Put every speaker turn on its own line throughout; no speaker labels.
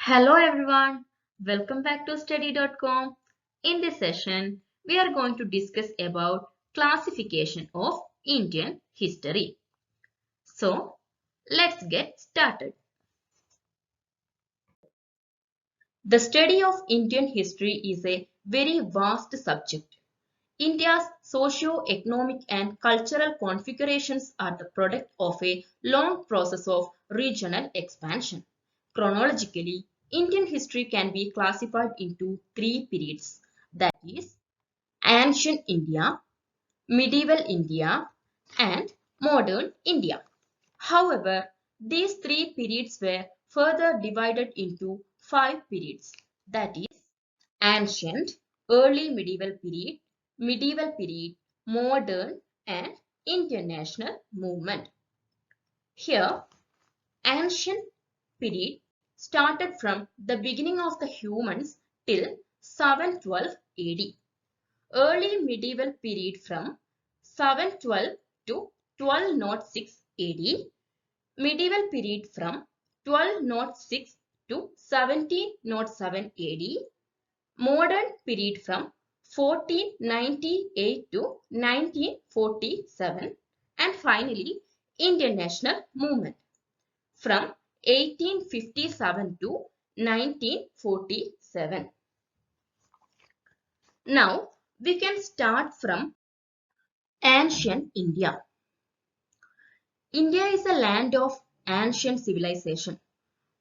Hello everyone, welcome back to study.com. In this session, we are going to discuss about classification of Indian history. So, let's get started. The study of Indian history is a very vast subject. India's socio-economic and cultural configurations are the product of a long process of regional expansion. Chronologically, Indian history can be classified into three periods, that is, ancient India, medieval India, and modern India. However, these three periods were further divided into five periods, that is, ancient, early medieval period, modern, and international movement. Here, ancient period started from the beginning of the humans till 712 AD. Early medieval period from 712 to 1206 AD. Medieval period from 1206 to 1707 AD. Modern period from 1498 to 1947, and finally Indian national movement from 1857 to 1947. Now we can start from ancient India. India is a land of ancient civilization.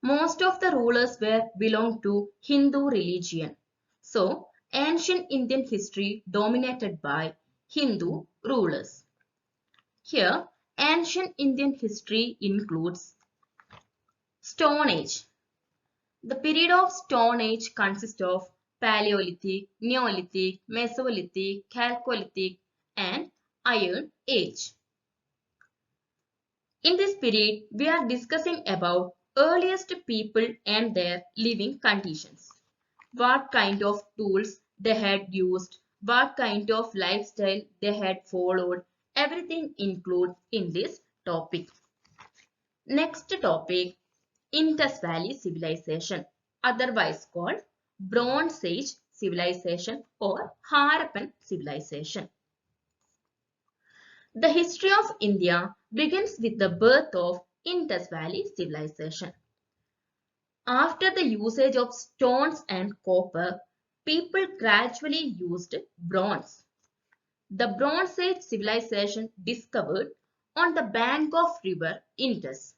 Most of the rulers were belonged to Hindu religion. So, ancient Indian history dominated by Hindu rulers. Here, ancient Indian history includes Stone Age. The period of Stone Age consists of Paleolithic, Neolithic, Mesolithic, Chalcolithic, and Iron Age. In this period, we are discussing about earliest people and their living conditions. What kind of tools they had used, what kind of lifestyle they had followed, everything included in this topic. Next topic, Indus Valley Civilization, otherwise called Bronze Age Civilization or Harappan Civilization. The history of India begins with the birth of Indus Valley Civilization. After the usage of stones and copper, people gradually used bronze. The Bronze Age civilization discovered on the bank of river Indus.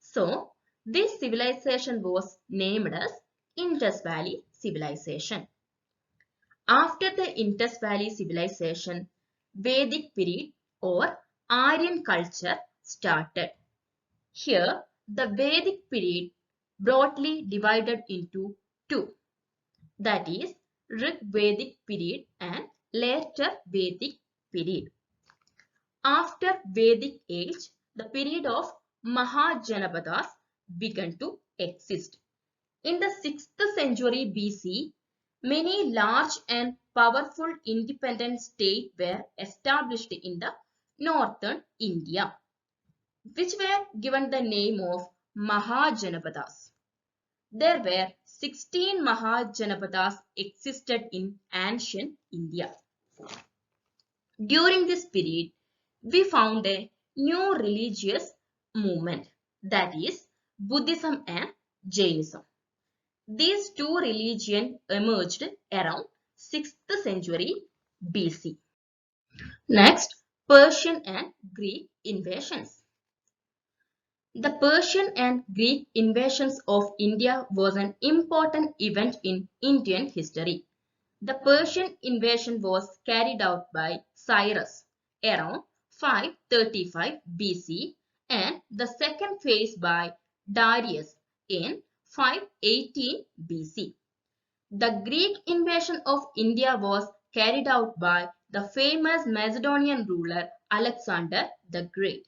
So, this civilization was named as Indus Valley Civilization. After the Indus Valley Civilization, Vedic period or Aryan culture started. Here, the Vedic period broadly divided into two, that is, Rig Vedic period and later Vedic period. After Vedic age, the period of Mahajanapadas began to exist. In the 6th century BC, many large and powerful independent states were established in the northern India, which were given the name of Mahajanapadas. There were 16 Mahajanapadas existed in ancient India. During this period, we found a new religious movement, that is Buddhism and Jainism. These two religions emerged around 6th century BC. Next, Persian and Greek invasions. The Persian and Greek invasions of India was an important event in Indian history. The Persian invasion was carried out by Cyrus around 535 BC and the second phase by Darius in 518 BC. The Greek invasion of India was carried out by the famous Macedonian ruler Alexander the Great.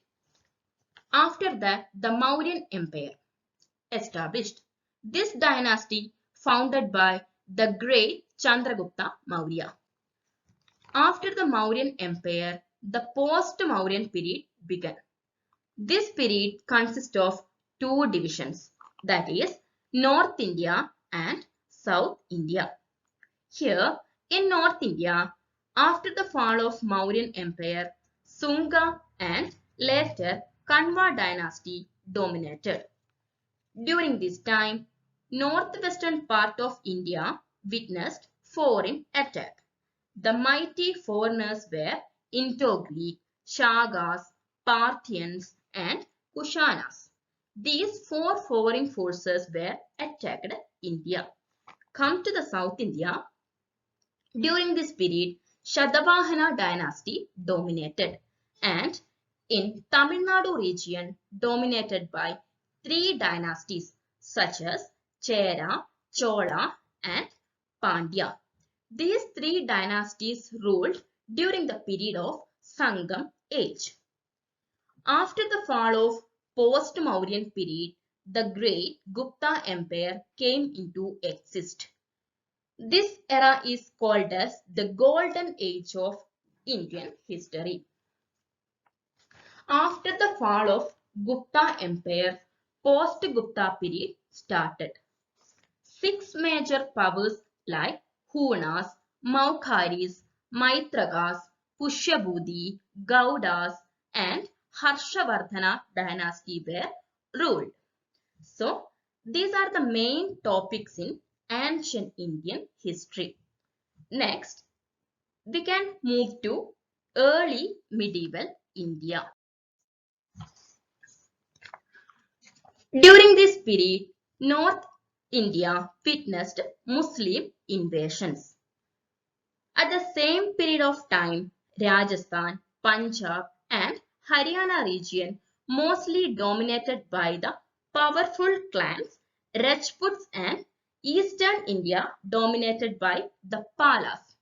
After that, the Mauryan Empire established. This dynasty founded by the great Chandragupta Maurya. After the Mauryan Empire, the post-Mauryan period began. This period consists of two divisions, that is, North India and South India. Here in North India, after the fall of Mauryan Empire, Sunga and later Kanwa dynasty dominated. During this time, northwestern part of India witnessed foreign attack. The mighty foreigners were Indo-Greek, Shagas, Parthians and Kushanas. These four foreign forces were attacked India. Come to the South India. During this period, Shatavahana dynasty dominated, and in Tamil Nadu region dominated by three dynasties such as Chera, Chola and Pandya. These three dynasties ruled during the period of Sangam age. After the fall of post-Mauryan period, the great Gupta Empire came into existence. This era is called as the Golden Age of Indian history. After the fall of Gupta Empire, post-Gupta period started. Six major powers like Hunas, Maukharis, Maitrakas, Pushyabudhi, Gaudas and Harshavardhana dynasty were ruled. So, these are the main topics in ancient Indian history. Next, we can move to early medieval India. During this period, North India witnessed Muslim invasions. At the same period of time, Rajasthan, Punjab and Haryana region mostly dominated by the powerful clans Rajputs and Eastern India dominated by the Palas.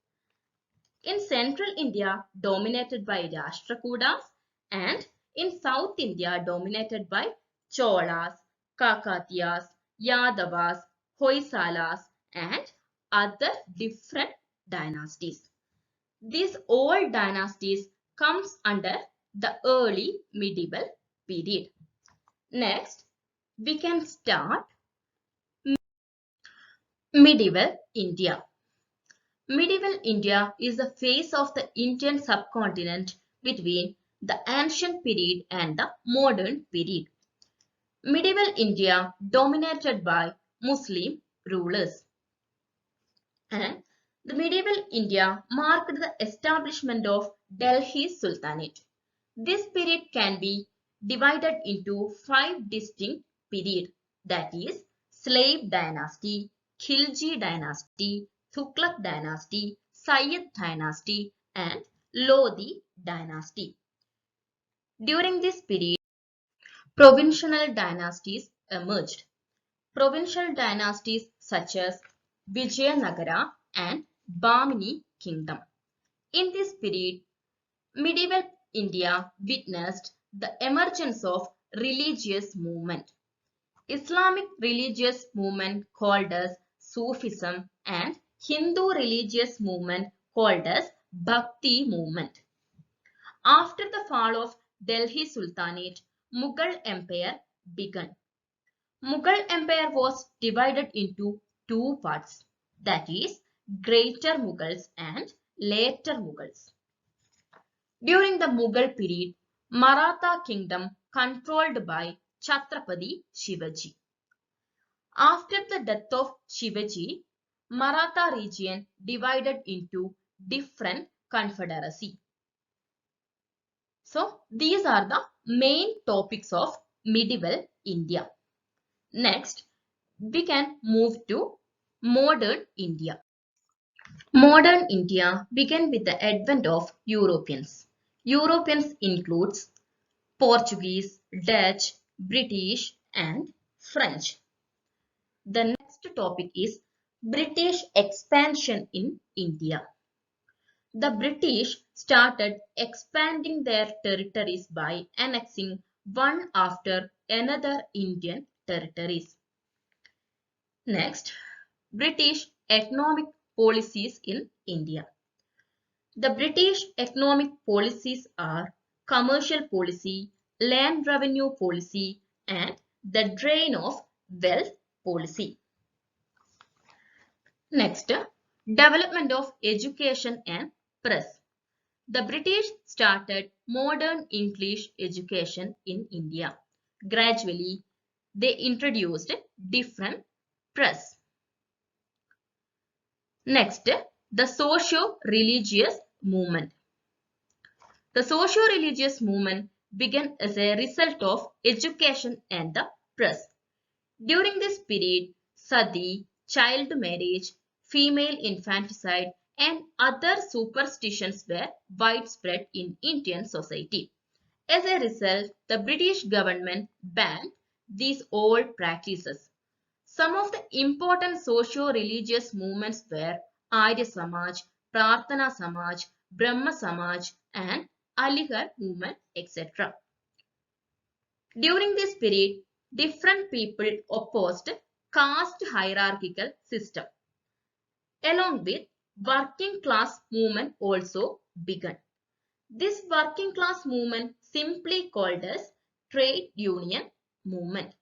In central India dominated by Rashtrakutas and in South India dominated by Cholas, Kakatiyas, Yadavas, Hoysalas and other different dynasties. These old dynasties comes under the early medieval period. Next, we can start medieval India. Medieval India is a phase of the Indian subcontinent between the ancient period and the modern period. Medieval India dominated by Muslim rulers. And the medieval India marked the establishment of Delhi Sultanate. This period can be divided into five distinct periods, that is, Slave Dynasty, Khilji Dynasty, Tughlaq Dynasty, Sayyid Dynasty, and Lodi Dynasty. During this period, provincial dynasties emerged. Provincial dynasties such as Vijayanagara and Bamini Kingdom. In this period, medieval India witnessed the emergence of religious movement. Islamic religious movement called as Sufism and Hindu religious movement called as Bhakti movement. After the fall of Delhi Sultanate, Mughal Empire began. Mughal Empire was divided into two parts, that is, Greater Mughals and Later Mughals. During the Mughal period, Maratha kingdom controlled by Chhatrapati Shivaji. After the death of Shivaji, Maratha region divided into different confederacy. So, these are the main topics of medieval India. Next, we can move to modern India. Modern India began with the advent of Europeans. Europeans includes Portuguese, Dutch, British and French. The next topic is British expansion in India. The British started expanding their territories by annexing one after another Indian territories. Next, British economic policies in India. The British economic policies are commercial policy, land revenue policy, and the drain of wealth policy. Next, development of education and press. The British started modern English education in India. Gradually, they introduced different press. Next, the socio-religious movement. The socio-religious movement began as a result of education and the press. During this period, sati, child marriage, female infanticide, and other superstitions were widespread in Indian society. As a result, the British government banned these old practices. Some of the important socio-religious movements were Arya Samaj, Prarthana Samaj, Brahma Samaj, and Aligarh movement, etc. During this period, different people opposed caste hierarchical system. Along with working class movement also began. This working class movement simply called as trade union movement.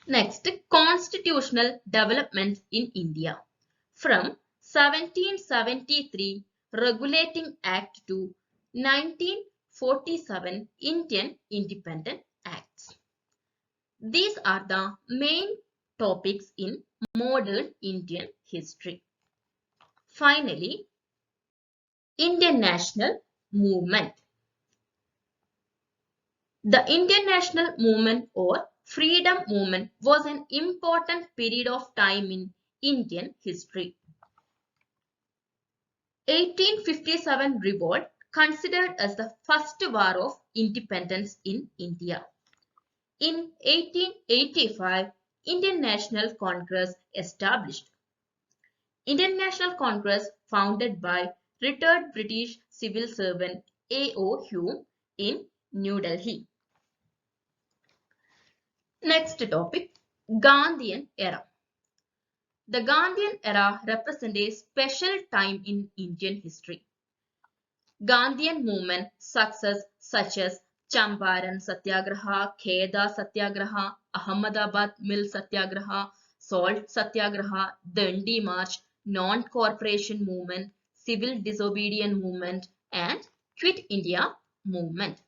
Next, constitutional developments in India. From 1773 Regulating Act to 1947 Indian Independent Acts. These are the main topics in modern Indian history. Finally, Indian national movement. The Indian national movement or freedom movement was an important period of time in Indian history. 1857 revolt considered as the first war of independence in India. In 1885, Indian National Congress established. Indian National Congress founded by retired British civil servant A.O. Hume in New Delhi. Next topic, Gandhian era. The Gandhian era represents a special time in Indian history. Gandhian movement success such as Champaran Satyagraha, Kheda Satyagraha, Ahmedabad Mill Satyagraha, Salt Satyagraha, Dandi March, Non-Corporation Movement, Civil Disobedience Movement, and Quit India Movement.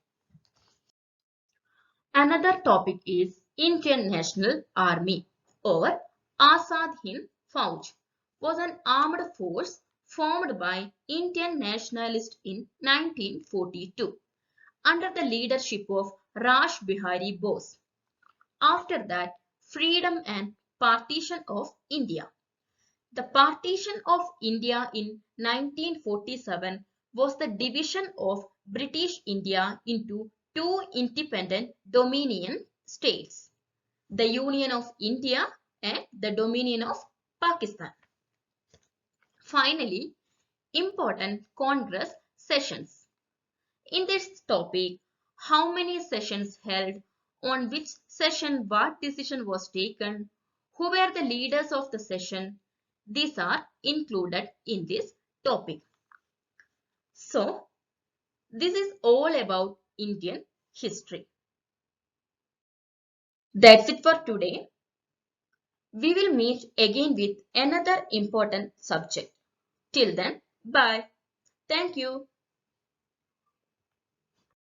Another topic is Indian National Army or Azad Hind Fauj was an armed force formed by Indian nationalists in 1942 under the leadership of Rash Bihari Bose. After that, freedom and partition of India. The partition of India in 1947 was the division of British India into two independent Dominion states, the Union of India and the Dominion of Pakistan. Finally, important Congress sessions. In this topic, how many sessions held, on which session what decision was taken, who were the leaders of the session, these are included in this topic. So, this is all about Indian history. That's it for today. We will meet again with another important subject. Till then, bye. Thank you.